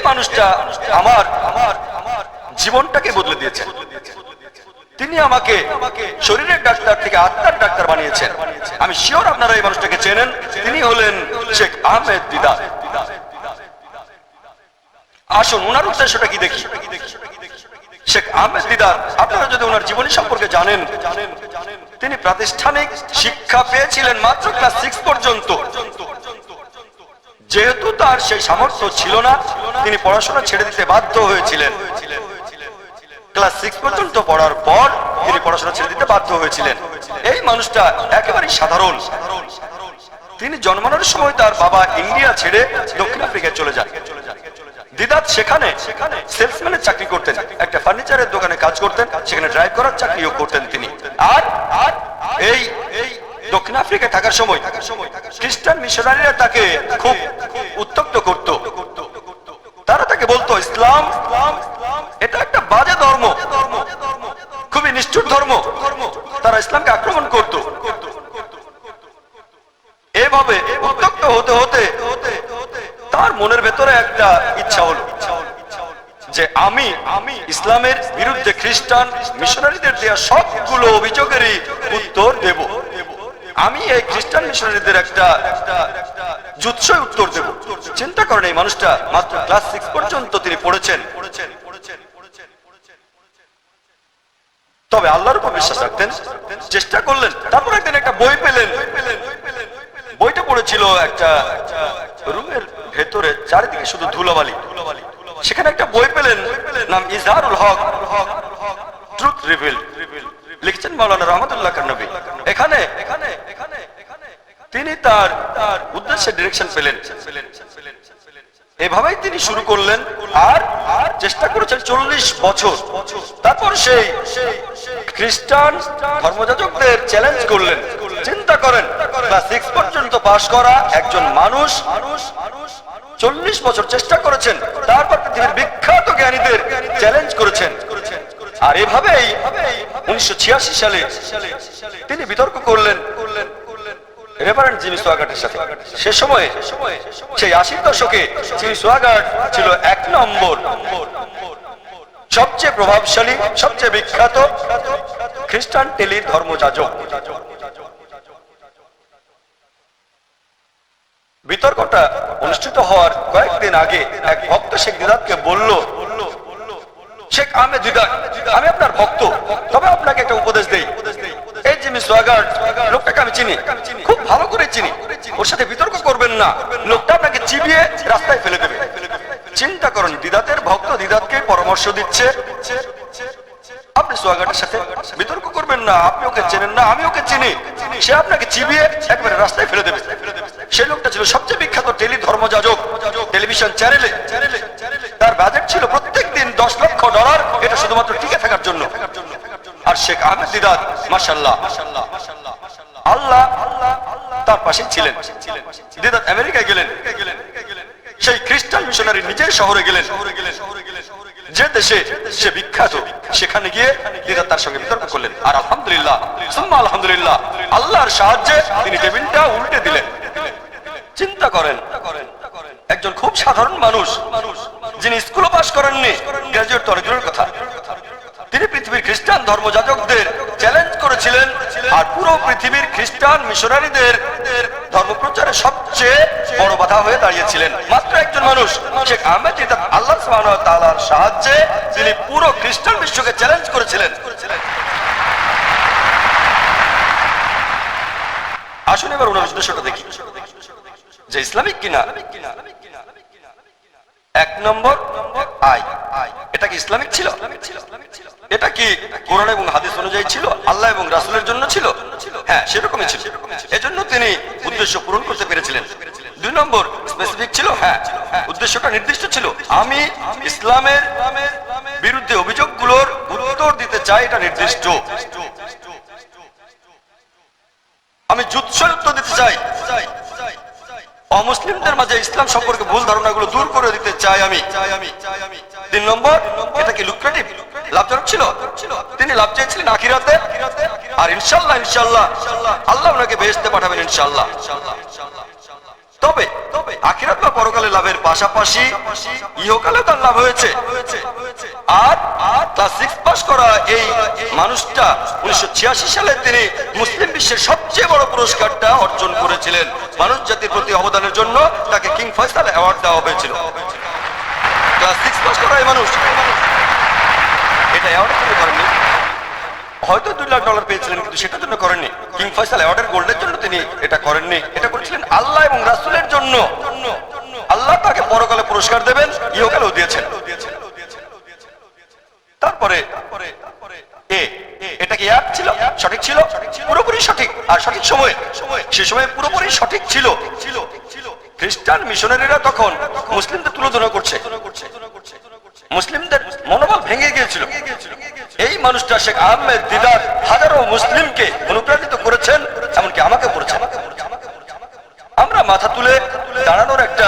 মানুষটা আমার জীবনটাকে বদলে দিয়েছেন। তিনি আমাকে শরীরের ডাক্তার থেকে আত্মার ডাক্তার বানিয়েছেন। আমি শিওর আপনারা এই মানুষটাকে চেনেন। তিনি হলেন শেখ আহমেদ দিদাত। আসুন ওনার উদ্দেশ্যটা কি দেখি। শেখ আহমেদ দিদাত, আপনারা যদি ওনার জীবনী সম্পর্কে জানেন, তিনি প্রাতিষ্ঠানিক শিক্ষা পেয়েছিলেন মাত্র ক্লাস 6 পর্যন্ত। যেহেতু তার সেই সামর্থ্য ছিল না, তিনি পড়াশোনা ছেড়ে দিতে বাধ্য হয়েছিলেন। ক্লাস 6 পর্যন্ত পড়ার পর তিনি পড়াশোনা ছেড়ে দিতে বাধ্য হয়েছিলেন। এই মানুষটা একেবারেই সাধারণ। তিনি জন্মানোর সময় তার বাবা ইন্ডিয়া ছেড়ে দক্ষিণ আফ্রিকায় চলে যান। দিদাত সেখানে সেলসম্যানের চাকরি করতেন, একটা ফার্নিচারের দোকানে কাজ করতেন, সেখানে ড্রাইভ করার চাকরিও করতেন তিনি। আর এই দক্ষিণ আফ্রিকায় থাকার সময় খ্রিস্টান মিশনারিরা তাকে খুব উত্তপ্ত করত। তারা তাকে বলতো ইসলাম এটা একটা বাজে ধর্ম, খুবই নিষ্ঠুর ধর্ম। তারা ইসলামকে আক্রমণ করত। এভাবে উত্তপ্ত হতে হতে তার মনের ভেতরে একটা ইচ্ছা হলো যে আমি ইসলামের বিরুদ্ধে খ্রিস্টান মিশনারিদের দেওয়া সবগুলো অভিযোগেরই উত্তর দেব। আমি এই খ্রিস্টান মিশনারিদের একটা জুৎসই উত্তর দেব। চিন্তা করেন, এই মানুষটা মাত্র ক্লাস 6 পর্যন্ত তিনি পড়েছেন। তবে আল্লাহর উপর বিশ্বাস রাখতেন, চেষ্টা করলেন। তারপর একদিন একটা বই পেলেন। বইটা পড়েছিল একটা রুমের ভেতরে, চারিদিকে শুধু ধুলোবালি। সেখানে একটা বই পেলেন, নাম ইজহারুল হক, ট্রুথ রিভিল, লিখছেন মাওলানা রহমতুল্লাহ কান্নবী। এখানে তিনি তার উদ্দেশ্যে ডিরেকশন পেলেন। এভাবেই তিনি শুরু করলেন আর চেষ্টা করেছেন 40 বছর। তারপর সেই খ্রিস্টান ধর্মযাজকদের চ্যালেঞ্জ করলেন। চিন্তা করেন, ক্লাস 6 পর্যন্ত পাশ করা একজন মানুষ 40 বছর চেষ্টা করেছেন, তারপর পৃথিবীর বিখ্যাত জ্ঞানীদের চ্যালেঞ্জ করেছেন। আর এভাবেই 1986 সালে তিনি বিতর্ক করলেন রেভারেন্ড জিমি সোয়াগার্টের সাথে। সে সময়ে সেই 80 দশকে জিমি সোয়াগার্ট ছিল 1 নম্বর সবচেয়ে প্রভাবশালী, সবচেয়ে বিখ্যাত খ্রিস্টান টেলি ধর্মযাজক। বিতর্কটা অনুষ্ঠিত হওয়ার কয়েকদিন আগে এক ভক্ত শেখ দিদাতকে বলল, শেখ আহমেদ দিদাত, আমি আপনার ভক্ত, তবে আপনাকে একটা উপদেশ দেই। এই জিমি সোয়াগার্ট লোকটাকে আমি চিনি, খুব ভালো করে চিনি, ওর সাথে বিতর্ক করবেন না, লোকটা আপনাকে চিবিয়ে রাস্তায় ফেলে দেবে। চিন্তা করুন, দিদাতের ভক্ত দিদাতকে পরামর্শ দিচ্ছে, আপনি সোয়াগার্টের সাথে বিতর্ক করবেন না, আপনি ওকে চেনেন না, আমি ওকে চিনি, সে আপনাকে চিবিয়ে একবারে রাস্তায় ফেলে দেবে। সেই লোকটা ছিল সবচেয়ে বিখ্যাত টেলি ধর্মযাজক, টেলিভিশন চ্যানেলে। তার বাজেট ছিল প্রত্যেক দিন $10 লক্ষ, এটা শুধুমাত্র টিকে থাকার জন্য। আর শেখ আহমেদ দিদাত মাশাআল্লাহ, আল্লাহ তার পাশে ছিলেন। দিদাত আমেরিকায় গেলেন, সেই খ্রিস্টান মিশনারি নিজের শহরে গেলেন, যে দেশে সে বিখ্যাত। সেখানে গিয়ে দিদাত তার সঙ্গে বিতর্ক করলেন। আর আলহামদুলিল্লাহ, সুম্মা আলহামদুলিল্লাহ, আল্লাহর সাহায্যে তিনি টেবিলটা উল্টে দিলেন। চিন্তা করেন, একজন খুব সাধারণ মানুষ, যিনি স্কুলও পাশ করেননি, গ্রাজুয়েট তো অনেক দূরের কথা, তিনি পৃথিবীর খ্রিস্টান ধর্মযাজকদের চ্যালেঞ্জ করেছিলেন। আর পুরো পৃথিবীর খ্রিস্টান মিশনারিদের ধর্মপ্রচারে সবচেয়ে বড় বাধা হয়ে দাঁড়িয়েছিলেন মাত্র একজন মানুষ, শেখ আহমেদ দিদাত। আল্লাহ সুবহানাহু ওয়া তাআলার সাহায্যে তিনি পুরো খ্রিস্টান বিশ্বকে চ্যালেঞ্জ করেছিলেন। আসুন এবার ওনার উদ্দেশ্যটা দেখি যে ইসলামিক কিনা। 1 নম্বর, আয়, এটা কি ইসলামিক ছিল? এটা কি কোরআন এবং হাদিস অনুযায়ী ছিল? আল্লাহ এবং রাসূলের জন্য ছিল? হ্যাঁ, সেরকমই ছিল। এজন্য তিনি উদ্দেশ্য পূরণ করতে পেরেছিলেন। 2 নম্বর, স্পেসিফিক ছিল। হ্যাঁ, উদ্দেশ্যটা নির্দিষ্ট ছিল। আমি ইসলামের বিরুদ্ধে অভিযোগগুলোর উত্তর দিতে চাই, এটা নির্দিষ্ট। আমি যুদ্ধের উত্তর দিতে চাই, অমুসলিমদের মাঝে ইসলাম সম্পর্কে ভুল ধারণাগুলো দূর করে দিতে চাই আমি। 3 নম্বর, এটা কি লুক্রেটিভ, লাভজনক ছিল? তিনি লাভ চেয়েছিলেন আখিরাতে, আর ইনশাআল্লাহ আল্লাহ ওনাকে বেহেশতে পাঠাবেন ইনশাআল্লাহ। তবে আখিরাত বা পরকালে লাভের পাশাপাশি ইহকালে তার লাভ হয়েছে। আর ক্লাস 6 পাস করা এই মানুষটা 1986 সালে তিনি মুসলিম বিশ্বের সবচেয়ে বড় পুরস্কারটা অর্জন করেছিলেন। মানুষ জাতির প্রতি অবদানের জন্য তাকে কিং ফয়সাল অ্যাওয়ার্ড দেওয়া হয়েছিল। ক্লাস 6 পাস করা এই মানুষ এটা অ্যাওয়ার্ডের জন্য করেননি, হয়তো $2 লাখ পেয়েছিলেন, কিন্তু সেটার জন্য করেননি। কিং ফয়সাল অ্যাওয়ার্ডের গোল্ডের জন্য তিনি এটা করেননি, এটা করেছিলেন আল্লাহ এবং রাসূলের জন্য। আল্লাহ তাকে পরকালে পুরস্কার দেবেন, ইহকালেও দিয়েছেন। তারপরে এটা কি এক ছিল, সঠিক ছিল, পুরোপুরি সঠিক। আর সঠিক সময়ে, সে সময় পুরোপুরি সঠিক ছিল। খ্রিস্টান মিশনারিরা তখন মুসলিমদের তুলোধনা করছে, মুসলিমদের মনোবল ভেঙে গিয়েছিল। এই মানুষটা শেখ আহমেদ দিদার হাজারো মুসলিমকে অনুপ্রাণিত করেছেন, এমনকি আমাকে করেছেন। আমরা মাথা তুলে দাঁড়ানোর একটা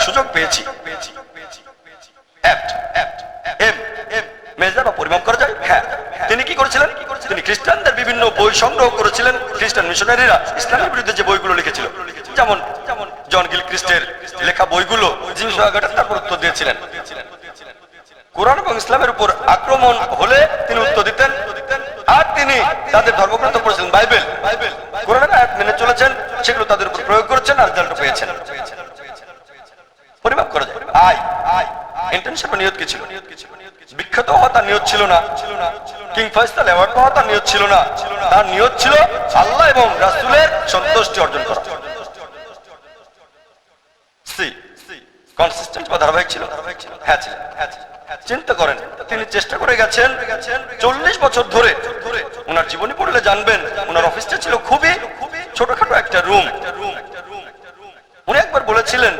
সুযোগ পেয়েছি। মেজার বা পরিমাপ করা যায়। হ্যাঁ, তিনি কি করেছিলেন? তিনি খ্রিস্টানদের বিভিন্ন বই সংগ্রহ করেছিলেন। খ্রিস্টান মিশনারিরা ইসলামের বিরুদ্ধে যে বইগুলো লিখেছিল, যেমন জন গিলক্রিস্টের লেখা বইগুলো, তারপর উত্তর দিয়েছিলেন। কোরআন এবং ইসলামের উপর আক্রমণ হলে তিনি উত্তর দিতেন। আর তিনি তাদের ধর্মগ্রন্থ পড়েছিলেন বাইবেল, কোরআনের আয়াত মেনে চলেছেন, সেগুলো তাদের উপর প্রয়োগ করেছেন আর রেজাল্ট পেয়েছেন। পরিমাপ করা যায়। ইন্টেনশন বা নিয়ত কি ছিল? বিখ্যাত হওয়া তার নিয়ত ছিল না, কিং ফয়সাল অ্যাওয়ার্ড পাওয়া তার নিয়ত ছিল না। তার নিয়ত ছিল আল্লাহ এবং রাসূলের সন্তুষ্টি অর্জন করা। কনসিস্টেন্ট বা ধারাবাহিক ছিল। হ্যাঁ ছিল। চিন্তা করেন, তিনি চেষ্টা করে গেছেন 40 বছর ধরে। ওনার জীবনী পড়লে জানবেন, ওনার অফিসটা ছিল খুবই ছোটখাটো একটা রুম। উনি একবার বলেছিলেন,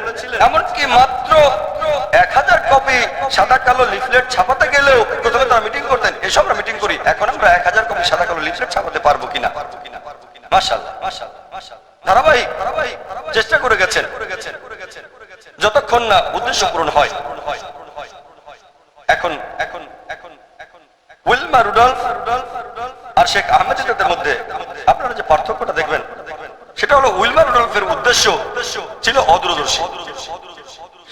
এমনকি মাত্র 1000 কপি সাদা কালো লিফলেট ছাপাতে গেলেও প্রথমে তারা মিটিং করতেন, এসব আমরা মিটিং করি, এখন আমরা 1000 কপি সাদা কালো লিফলেট ছাপাতে পারবো কিনা। মাশাআল্লাহ, ধারাবাহিক চেষ্টা করে গেছেন, যতক্ষণ না উদ্দেশ্য পূরণ হয়। এখন উইলমা রুডলফ আর শেখ আহমেদ দিদাতের মধ্যে আপনারা যে পার্থক্যটা দেখবেন, সেটা হলো উইলমা রুডলফের উদ্দেশ্য ছিল অদূরদর্শী,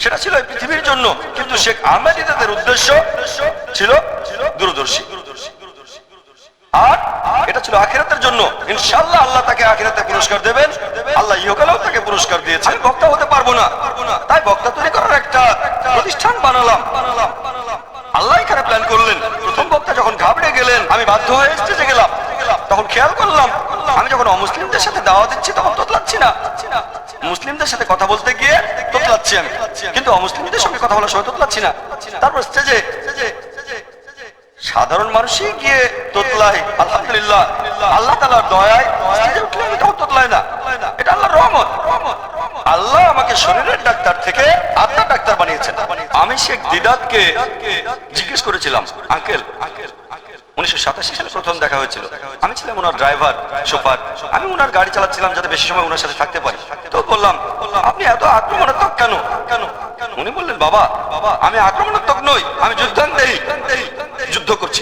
সেটা ছিল এই পৃথিবীর জন্য, কিন্তু শেখ আহমেদ দিদাতের উদ্দেশ্য ছিল দূরদর্শী। আর এটা ছিল আখিরাতের জন্য। ইনশাআল্লাহ আল্লাহ তাকে আখিরাতে পুরস্কার দেবেন, আল্লাহ ইহকালেও তাকে পুরস্কার দিয়েছেন। আমি বক্তা হতে পারবো না, তাই বক্তা তৈরি করার একটা প্রতিষ্ঠান বানালাম। আল্লাহ এখানে প্ল্যান করলেন। প্রথম বক্তা যখন ঘাবড়ে গেলেন, আমি বাধ্য হয়ে স্টেজে গেলাম। তখন খেয়াল করলাম, আমি যখন অমুসলিমদের সাথে দাওয়া দিচ্ছি তখন তোতলাচ্ছি না, মুসলিমদের সাথে কথা বলতে গিয়ে তোতলাচ্ছি আমি, কিন্তু অমুসলিমদের সঙ্গে কথা বলার সময় তোতলাচ্ছি না। তারপর স্টেজে সাধারণ মানুষই গিয়ে তোতলায়। আলহামদুলিল্লাহ, আল্লাহ তাআলার দয়ায় স্টেজে উঠলে আমি তখন তোতলাই না, এটা আল্লাহর রহমত। আল্লাহ আমাকে শরীরের ডাক্তার থেকে আত্মার ডাক্তার বানিয়েছেন। আমি শেখ দিদাতকে জিজ্ঞেস করেছিলাম, আঙ্কেল 1987 সালে প্রথম দেখা হয়েছিল, আমি ছিলাম ওনার ড্রাইভার, শোফার, আমি ওনার গাড়ি চালাচ্ছিলাম যাতে বেশি সময় ওনার সাথে থাকতে পারি। তো বললাম, আপনি এত আক্রমণাত্মক কেন? উনি বললেন, বাবা আমি আক্রমণাত্মক নই, আমি যুদ্ধান্তেই, যুদ্ধ করছি।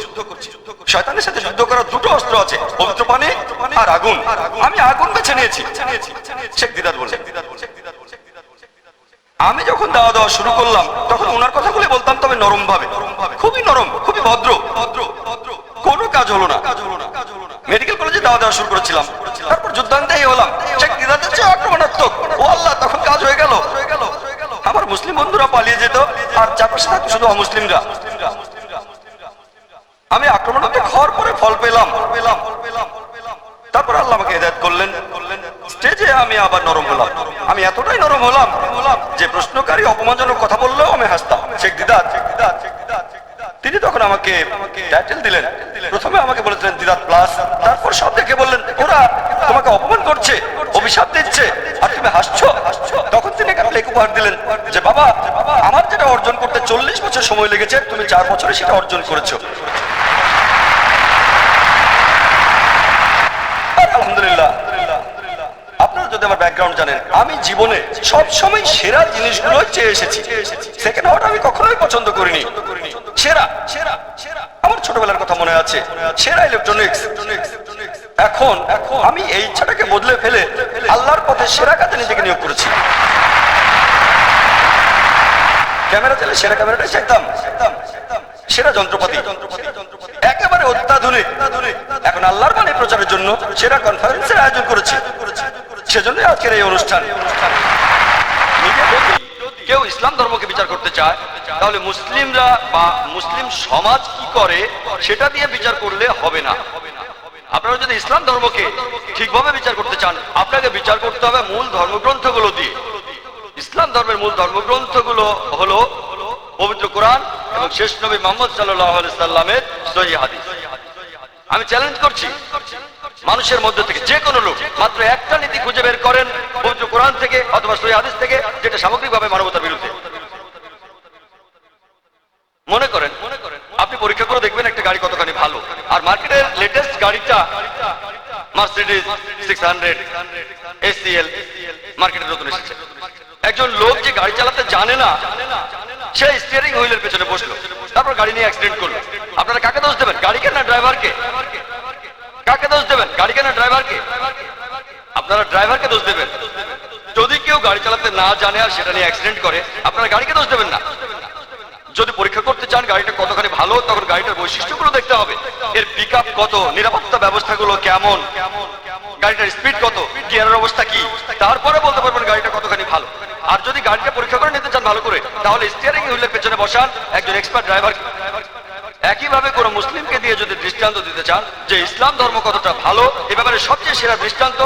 শয়তানের সাথে যুদ্ধ করার দুটো অস্ত্র আছে, পবিত্র পানি আর আগুন। আমি আগুন বেছে নিয়েছি। শেখ দিদাত বললেন, আমি যখন দাওয়া দেওয়া শুরু করলাম তখন ওনার কথাগুলি বলতাম, তবে নরম ভাবে, খুবই নরম, খুবই ভদ্র। কোনো কাজ হলো না। মেডিকেল কলেজে দাওয়া দেওয়া শুরু করেছিলাম, তারপর যুদ্ধান্তেই হলাম। শেখ দিদাতের চেয়ে আক্রমণাত্মক। ও আল্লাহ, তখন কাজ হয়ে গেল। আমার মুসলিম বন্ধুরা পালিয়ে যেত, আর চারপাশে থাকতো শুধু অমুসলিমরা। আমি আক্রমণাত্মক হওয়ার পরে ফল পেলাম। তারপর আল্লাহ আমাকে হিদায়াত করলেন, স্টেজে আমি আবার নরম হলাম। আমি এতটাই নরম হলাম যে প্রশ্নকারী অপমানজনক কথা বললেও আমি হাসতাম। শেখ দিদাত তিনি তখন আমাকে টাইটেল দিলেন। প্রথমে আমাকে বলেছিলেন দিদাত প্লাস, তারপর সব দেখে বললেন, ওরা তোমাকে অপমান করছে, অভিশাপ দিচ্ছে, আর তুমি হাসছো। তখন তিনি একটা প্লেক উপহার দিলেন যে, বাবা আমার যেটা অর্জন করতে 40 বছর সময় লেগেছে, তুমি 4 বছরে সেটা অর্জন করেছো। আলহামদুলিল্লাহ। আপনারা যদি আমার ব্যাকগ্রাউন্ড জানেন, আমি জীবনে সব সময় সেরা জিনিসগুলো চেয়ে এসেছি। সেকেন্ড হওয়াটা আমি কখনোই পছন্দ করিনি। সেরা আমার ছোটবেলার কথা মনে আছে, সেরা ইলেকট্রনিক্স। এখন আমি এই ইচ্ছাটাকে বদলে ফেলে আল্লাহর পথে সেরা কাজে নিজেকে নিয়োগ করেছি। ক্যামেরা চাইলে সেরা ক্যামেরাটাই চাইতাম, সেরা যন্ত্রপাতি একেবারে অত্যাধুনিক। এখন আল্লাহর বাণী প্রচারের জন্য সেরা কনফারেন্সের আয়োজন করেছি, সেজন্য আজকের এই অনুষ্ঠান। কেউ ইসলাম ধর্মকে বিচার করতে চায়, তাহলে মুসলিমরা বা মুসলিম সমাজ কি করে সেটা দিয়ে বিচার করলে হবে না। আপনারা যদি ইসলাম ধর্মকে ঠিকভাবে বিচার করতে চান, আপনাকে বিচার করতে হবে মূল ধর্মগ্রন্থগুলো দিয়ে। ইসলাম ধর্মের মূল ধর্মগ্রন্থগুলো হলো পবিত্র কোরআন এবং শেষ নবী মুহাম্মদ সাল্লাল্লাহু আলাইহি সাল্লামের সহিহ হাদিস। আমি চ্যালেঞ্জ করছি, মানুষের মধ্যে থেকে যে কোনো লোক মাত্র একটা নীতি খুঁজে বের করেন পবিত্র কোরআন থেকে অথবা সহিহ হাদিস থেকে, যেটা সামগ্রিকভাবে মানবতার বিরুদ্ধে। মনে করেন আপনি পরীক্ষা করে দেখবেন একটা গাড়ি কতখানি ভালো, আর মার্কেটের লেটেস্ট গাড়িটা মার্সিডিজ 600 এসিএল মার্কেটে নতুন এসেছে। একজন লোক যে গাড়ি চালাতে জানে না, সে স্টিয়ারিং হুইলের পেছনে বসলো, তারপর গাড়ি নিয়ে অ্যাক্সিডেন্ট করলো। আপনারা কাকে দোষ দেবেন? গাড়িকে না ড্রাইভারকে? কাকে দোষ দেবেন? গাড়িকে না ড্রাইভারকে? আপনারা ড্রাইভারকে দোষ দেবেন। যদি কেউ গাড়ি চালাতে না জানে আর সেটা নিয়ে অ্যাক্সিডেন্ট করে, আপনারা গাড়িকে দোষ দেবেন না। যদি পরীক্ষা করতে চান গাড়িটা কতখানি ভালো, তখন গাড়িটার বৈশিষ্ট্যগুলো দেখতে হবে। এর পিকআপ কত, নিরাপত্তা ব্যবস্থাগুলো কেমন, গাড়িটার স্পিড কত, গিয়ারের অবস্থা কি, তারপরে বলতে পারবেন গাড়িটা কতখানি ভালো। আর যদি গাড়িটা পরীক্ষা করে নিতে চান ভালো করে, তাহলে স্টিয়ারিং হুইলের পেছনে বসান একজন এক্সপার্ট ড্রাইভার। একইভাবে কোন মুসলিমকে দিয়ে যদি দৃষ্টান্ত দিতে চান যে ইসলাম ধর্ম কতটা ভালো, এ ব্যাপারে সবচেয়ে সেরা দৃষ্টান্ত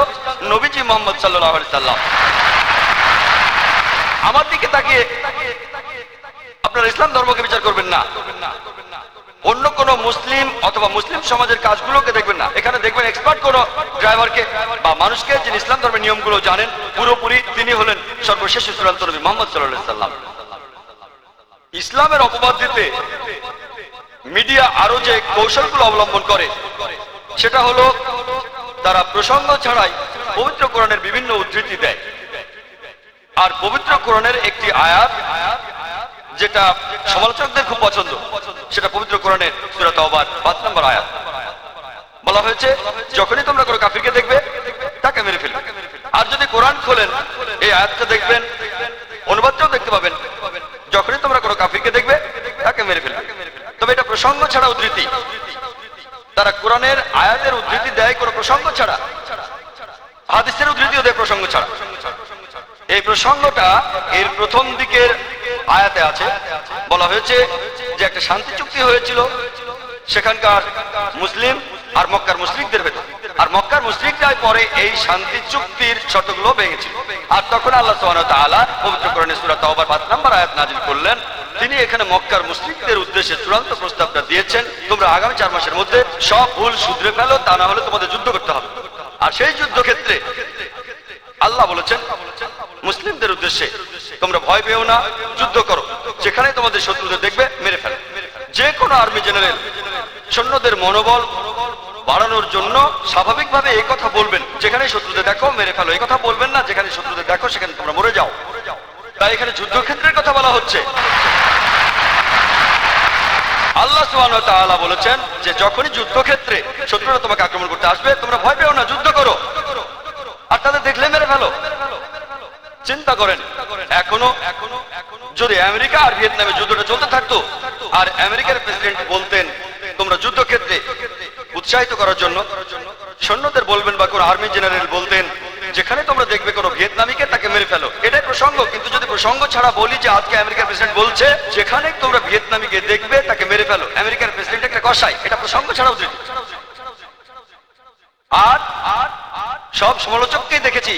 নবীজি মুহাম্মদ সাল্লাল্লাহু আলাইহি সাল্লাম। আমার দিকে তাকিয়ে আপনারা ইসলাম ধর্মকে বিচার করবেন না, অন্য কোন মুসলিম অথবা মুসলিম সমাজের কাজগুলোকে দেখবেন না। এখানে দেখবেন এক্সপার্ট কোন ড্রাইভারকে বা মানুষকে, যিনি ইসলাম ধর্মের নিয়মগুলো জানেন পুরোপুরি, তিনি হলেন সর্বশেষ চূড়ান্ত নবী মুহাম্মদ সাল্লাল্লাহু আলাইহি সাল্লাম। ইসলামের অপবাদ দিতে মিডিয়া আরো যে কৌশলগুলো অবলম্বন করে, সেটা হলো তারা প্রসঙ্গ ছাড়াই পবিত্র কোরআনের বিভিন্ন উদ্ধৃতি দেয়। আর পবিত্র কোরআনের একটি আয়াত যেটা সমালোচকদের খুব পছন্দ, সেটা পবিত্র কোরআনের সূরা তাওবার 5 নম্বর আয়াত। বলা হয়েছে, যখনই তোমরা কোনো কাফিরকে দেখবে তাকে মেরে ফেলবে। আর যদি কোরআন খোলেন, এই আয়াতটা দেখবেন, অনুবাদটাও দেখতে পাবেন, যখনই তোমরা কোনো কাফিরকে দেখবে তাকে মেরে ফেলবে। তবে এটা প্রসঙ্গ ছাড়া উদ্ধৃতি। তারা কোরআনের আয়াতের উদ্ধৃতি দেয় কোনো প্রসঙ্গ ছাড়া, হাদিসের উদ্ধৃতিও দেয় প্রসঙ্গ ছাড়া। এই প্রসঙ্গটা এর প্রথম দিকের আয়াতে আছে। বলা হয়েছে যে একটা শান্তি চুক্তি হয়েছিল সেখানকার মুসলিম আর মক্কার মুশরিকদের ভেতর, আর মক্কার মুশরিকরাই পরে এই শান্তি চুক্তির শর্তগুলো ভেঙেছিল। আর তখন আল্লাহ সুবহানাহু ওয়া তাআলা পবিত্র কোরআনের সূরা তাওবার 5 নম্বর আয়াত নাযিল করলেন। তিনি এখানে মক্কার মুশরিকদের উদ্দেশ্যে চূড়ান্ত প্রস্তাবটা দিয়েছেন, তোমরা আগামী 4 মাসের মধ্যে সব ভুল শুধরে ফেলো, তা না হলে তোমাদের যুদ্ধ করতে হবে। আর সেই যুদ্ধক্ষেত্রে আল্লাহ বলেছেন মুসলিমদের উদ্দেশ্যে, তোমরা ভয় পেও না, যুদ্ধ করো, যেখানে তোমাদের শত্রুদের দেখবে মেরে ফেলো। যে কোনো আর্মি জেনারেল সৈন্যদের মনোবল বাড়ানোর জন্য স্বাভাবিকভাবে এই কথা বলবেন, যেখানে শত্রুদের দেখো মেরে ফেলো। এই কথা বলবেন না যেখানে শত্রুদের দেখো সেখানে তোমরা মরে যাও। তাই এখানে যুদ্ধক্ষেত্রের কথা বলা হচ্ছে। আল্লাহ সুবহানাহু ওয়া তাআলা বলেছেন যে যখনই যুদ্ধক্ষেত্রে শত্রুরা তোমাকে আক্রমণ করতে আসবে, তোমরা ভয় পেও না, যুদ্ধ করো, আর তাদের দেখলে মেরে ফেলো। চিন্তা করেন, এখনো যদি আমেরিকা আর ভিয়েতনামে যুদ্ধটা চলতে থাকতো, আর আমেরিকার প্রেসিডেন্ট বলতেন তোমরা যুদ্ধক্ষেত্রে উৎসাহিত করার জন্য সৈন্যদের বলবেন, বা কোন আর্মি জেনারেল বলতেন যেখানে তোমরা দেখবে কোনো ভিয়েতনামীকে তাকে মেরে ফেলো, এটাই প্রসঙ্গ। কিন্তু যদি প্রসঙ্গ ছাড়া বলি যে আজকে আমেরিকার প্রেসিডেন্ট বলছে যেখানে তোমরা ভিয়েতনামীকে দেখবে তাকে মেরে ফেলো, আমেরিকার প্রেসিডেন্ট একটা কসাই, এটা প্রসঙ্গ ছাড়া উচিত। আর সব সমালোচককেই দেখেছি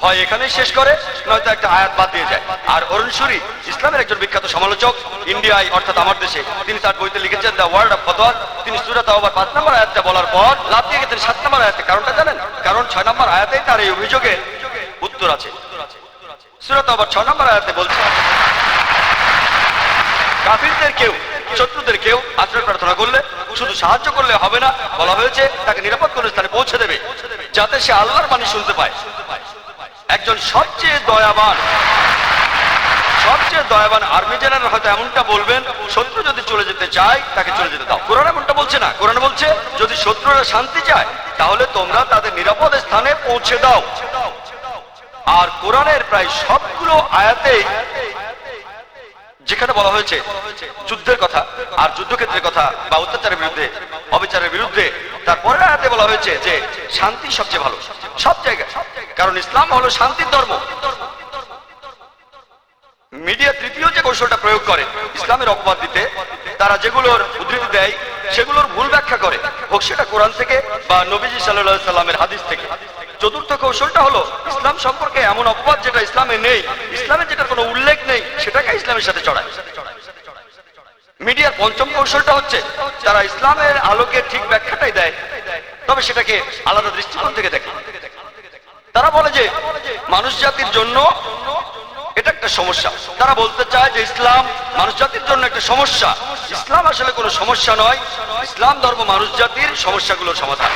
হয় এখানেই শেষ করে, নয়তো একটা আয়াত বাদ দিয়ে যায়। আর অরুণ সুরি, ইসলামের একজন বিখ্যাত সমালোচক, ইন্ডিয়ায় অর্থাৎ আমার দেশে, তিনি তার বইতে লিখেছেন দ্য ওয়ার্ল্ড অফ ফতোয়া। তিনি সূরা তাওবার 5 নম্বর আয়াতটা বলার পর লাফ দিয়ে গেছেন 7 নম্বর আয়াতে। কারণটা জানেন? কারণ 6 নম্বর আয়াতেই তার এই অভিযোগের উত্তর আছে। সূরা তাওবার 6 নম্বর আয়াতে বলছে, কাফিরদের কেউ, শত্রুদের কেউ আশ্রয় প্রার্থনা করলে শুধু সাহায্য করলে হবে না, বলা হয়েছে তাকে নিরাপদ কোন স্থানে পৌঁছে দেবে যাতে সে আল্লাহর বাণী শুনতে পায়। একজন সবচেয়ে দয়াবান আর্মি জেনারেল হয়তো এমনটা বলবেন, শত্রু যদি চলে যেতে চায় তাকে চলে যেতে দাও। কোরআন এমনটা বলছে না। কোরআন বলছে যদি শত্রুরা শান্তি চায় তাহলে তোমরা তাদের নিরাপদ স্থানে পৌঁছে দাও। আর কোরআনের প্রায় সবগুলো আয়াতেই যেখানে বলা হয়েছে যুদ্ধের কথা আর যুদ্ধক্ষেত্রের কথা বা অত্যাচারের বিরুদ্ধে, অবিচারের বিরুদ্ধে, তারপরে আয়াতে বলা হয়েছে যে শান্তি সবচেয়ে ভালো সব জায়গায়, কারণ ইসলাম হলো শান্তির ধর্ম। মিডিয়া তৃতীয় যে কৌশলটা প্রয়োগ করে ইসলামের অপবাদ দিতে, তারা যেগুলোর উদ্ধৃতি দেয় সেগুলোর ভুল ব্যাখ্যা করে, হোক সেটা কোরআন থেকে বা নবীজি সাল্লাল্লাহু আলাইহি সাল্লামের হাদিস থেকে। চতুর্থ কৌশলটা হলো ইসলাম সম্পর্কে এমন অপবাদ যেটা ইসলামে নেই, ইসলামে যেটার কোনো উল্লেখ নেই সেটাকে ইসলামের সাথে চড়ায়। মিডিয়ার পঞ্চম কৌশলটা হচ্ছে তারা ইসলামের আলোকে ঠিক ব্যাখ্যাটাই দেয়, তবে সেটাকে আলাদা দৃষ্টিকোণ থেকে দেখে। তারা বলে যে মানুষ জাতির জন্য এটা একটা সমস্যা। তারা বলতে চায় যে ইসলাম মানুষ জাতির জন্য একটা সমস্যা। ইসলাম আসলে কোনো সমস্যা নয়, ইসলাম ধর্ম মানুষ জাতির সমস্যাগুলোর সমাধান।